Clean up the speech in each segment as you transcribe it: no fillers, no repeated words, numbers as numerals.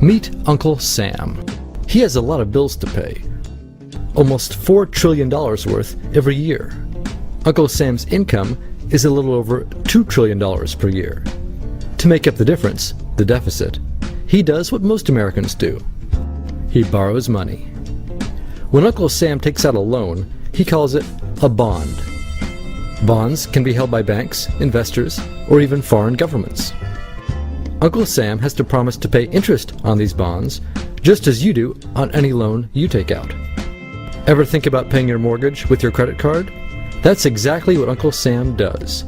Meet Uncle Sam. He has a lot of bills to pay. Almost $4 trillion worth every year. Uncle Sam's income is a little over $2 trillion per year. To make up the difference, the deficit, he does what most Americans do. He borrows money. When Uncle Sam takes out a loan, he calls it a bond. Bonds can be held by banks, investors, or even foreign governments. Uncle Sam has to promise to pay interest on these bonds, just as you do on any loan you take out. Ever think about paying your mortgage with your credit card? That's exactly what Uncle Sam does.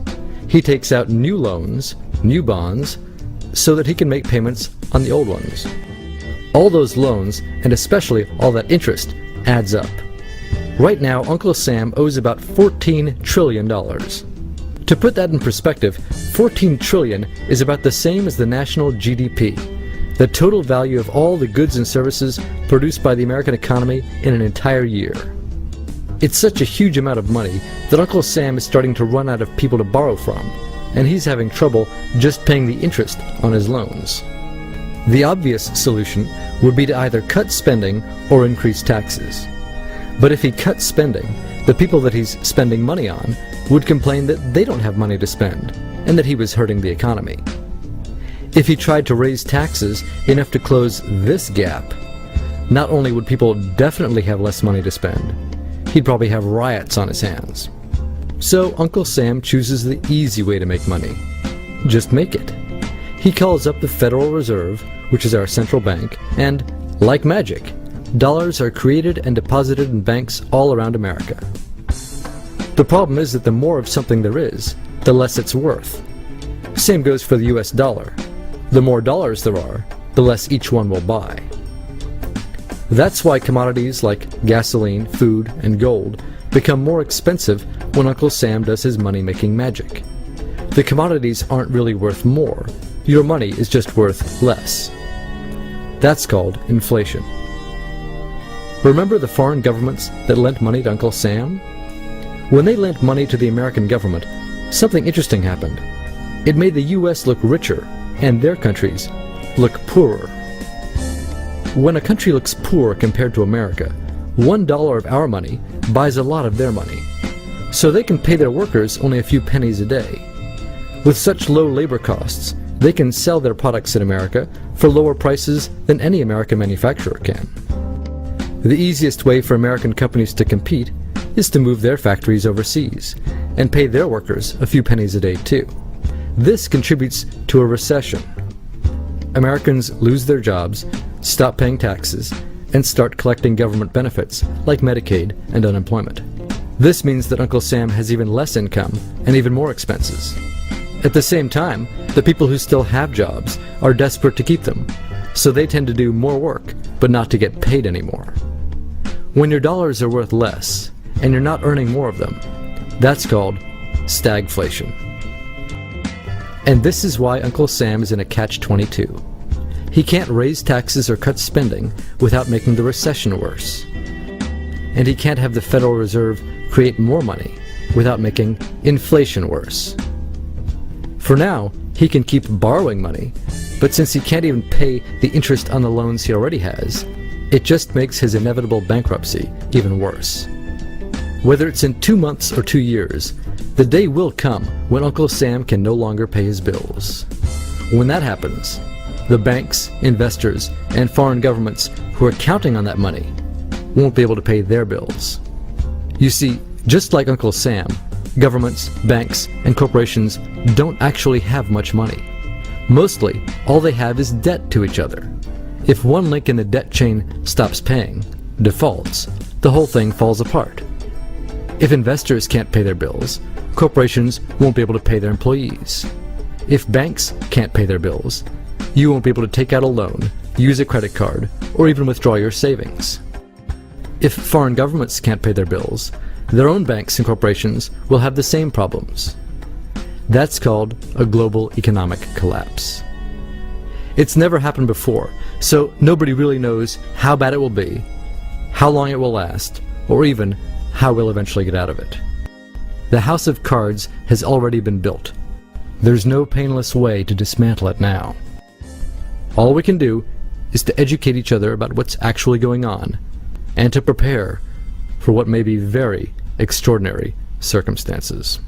He takes out new loans, new bonds, so that he can make payments on the old ones. All those loans, and especially all that interest, adds up. Right now, Uncle Sam owes about $14 trillion. To put that in perspective, 14 trillion is about the same as the national GDP, the total value of all the goods and services produced by the American economy in an entire year. It's such a huge amount of money that Uncle Sam is starting to run out of people to borrow from, and he's having trouble just paying the interest on his loans. The obvious solution would be to either cut spending or increase taxes. But if he cuts spending, the people that he's spending money on would complain that they don't have money to spend, and that he was hurting the economy. If he tried to raise taxes enough to close this gap, not only would people definitely have less money to spend, he'd probably have riots on his hands. So Uncle Sam chooses the easy way to make money. Just make it. He calls up the Federal Reserve, which is our central bank, and, like magic, dollars are created and deposited in banks all around America. The problem is that the more of something there is, the less it's worth. Same goes for the US dollar. The more dollars there are, the less each one will buy. That's why commodities like gasoline, food, and gold become more expensive when Uncle Sam does his money-making magic. The commodities aren't really worth more. Your money is just worth less. That's called inflation. Remember the foreign governments that lent money to Uncle Sam? When they lent money to the American government, something interesting happened. It made the US look richer, and their countries look poorer. When a country looks poor compared to America, $1 of our money buys a lot of their money. So they can pay their workers only a few pennies a day. With such low labor costs, they can sell their products in America for lower prices than any American manufacturer can. The easiest way for American companies to compete is to move their factories overseas and pay their workers a few pennies a day too. This contributes to a recession. Americans lose their jobs, stop paying taxes, and start collecting government benefits like Medicaid and unemployment. This means that Uncle Sam has even less income and even more expenses. At the same time, the people who still have jobs are desperate to keep them, so they tend to do more work, but not to get paid anymore. When your dollars are worth less, and you're not earning more of them, that's called stagflation. And this is why Uncle Sam is in a catch-22. He can't raise taxes or cut spending without making the recession worse. And he can't have the Federal Reserve create more money without making inflation worse. For now, he can keep borrowing money, but since he can't even pay the interest on the loans he already has, it just makes his inevitable bankruptcy even worse. Whether it's in 2 months or 2 years, the day will come when Uncle Sam can no longer pay his bills. When that happens, the banks, investors, and foreign governments who are counting on that money won't be able to pay their bills. You see, just like Uncle Sam, governments, banks, and corporations don't actually have much money. Mostly, all they have is debt to each other. If one link in the debt chain stops paying, defaults, the whole thing falls apart. If investors can't pay their bills, corporations won't be able to pay their employees. If banks can't pay their bills, you won't be able to take out a loan, use a credit card, or even withdraw your savings. If foreign governments can't pay their bills, their own banks and corporations will have the same problems. That's called a global economic collapse. It's never happened before, so nobody really knows how bad it will be, how long it will last, or even how we'll eventually get out of it. The house of cards has already been built. There's no painless way to dismantle it now. All we can do is to educate each other about what's actually going on, and to prepare for what may be very extraordinary circumstances.